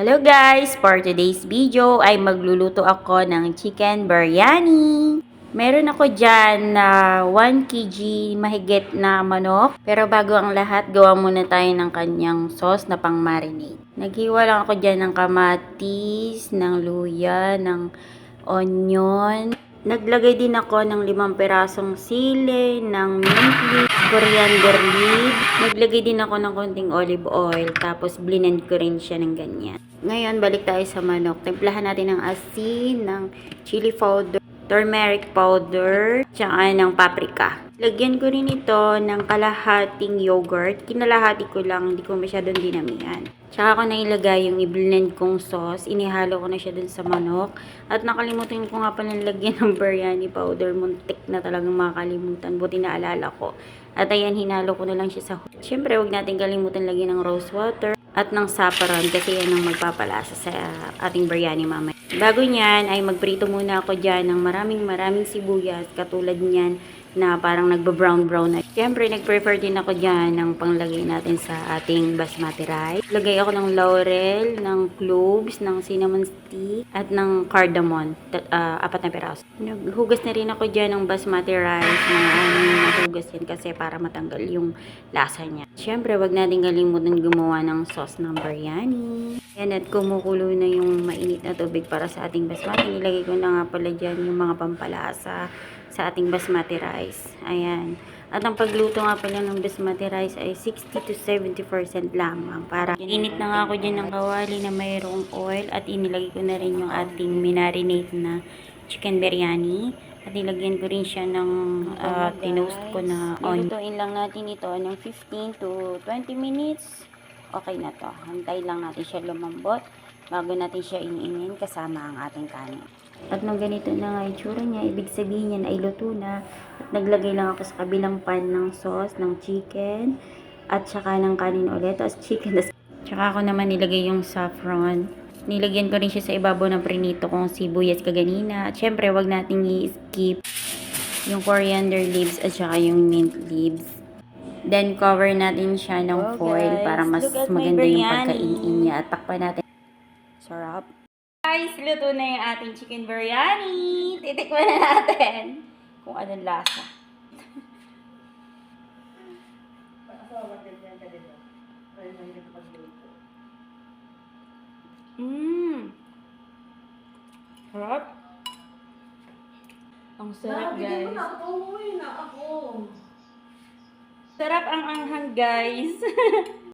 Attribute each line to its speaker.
Speaker 1: Hello guys! For today's video ay magluluto ako ng chicken biryani. Meron ako dyan na 1 kg mahigit na manok. Pero bago ang lahat, gawa muna tayo ng kanyang sauce na pang marinade. Naghiwa lang ako dyan ng kamatis, ng luya, ng onion. Naglagay din ako ng 5 pirasong sili, ng mint leaf, coriander leaf. Naglagay din ako ng konting olive oil. Tapos blend ko rin siya ng ganyan. Ngayon, balik tayo sa manok. Timplahan natin ng asin, ng chili powder, turmeric powder, tsaka ng paprika. Lagyan ko rin ito ng kalahating yogurt. Kinalahati ko lang, hindi ko masyadong dinamihan. Tsaka ko na ilagay yung i-blend kong sauce. Inihalo ko na siya dun sa manok. At nakalimutan ko nga pala lagyan ng biryani powder. Muntik na talagang makakalimutan. Buti na alala ko. At ayan, hinalo ko na lang siya sa hot. Siyempre, huwag natin kalimutan lagyan ng rose water at ng saffron kasi yan ang magpapalasa sa ating biryani mamaya. Bago niyan ay magprito muna ako dyan ng maraming sibuyas katulad niyan na parang nagba-brown na. Siyempre, nag-prefer din ako dyan ng panglagay natin sa ating basmati rice. Lagay ako ng laurel, ng cloves, ng cinnamon stick, at ng cardamom. 4 na piraso. Naghugas na rin ako dyan ng basmati rice na nahugas yan kasi para matanggal yung lasa niya. Siyempre, wag natin kalimutan gumawa ng sauce ng biryani. Yan, at kumukulo na yung mainit na tubig para sa ating basmati. Nilagay ko na nga pala dyan yung mga pampalasa sa ating basmati rice. Ayan. At ang pagluto nga pala ng basmati rice ay 60 to 70% lamang. Para init na nga ako dyan ng kawali na mayroong oil at inilagay ko na rin yung ating minarinate na chicken biryani. At nilagyan ko rin siya ng tinost ko na onion. Lutuin lang natin ito ng 15 to 20 minutes. Okay na to. Hantay lang natin siya lumambot bago natin siya iniinin kasama ang ating kanin. At nung ganito na nga itsura niya, ibig sabihin yan ay luto na. At naglagay lang ako sa kabilang pan ng sauce, ng chicken, at saka ng kanin ulit. Tapos chicken, tsaka ako naman nilagay yung saffron. Nilagyan ko rin siya sa ibabaw ng prinito kong sibuyas kaganina. At syempre, wag nating i-skip yung coriander leaves at saka yung mint leaves. Then, cover natin siya ng foil para mas maganda yung pagkainin niya. At takpan natin. Sarap. Guys, luto na yung ating chicken biryani. Titikman na natin kung anong lasa. Sarap. Ang sarap, guys. Sarap ang anghang, guys.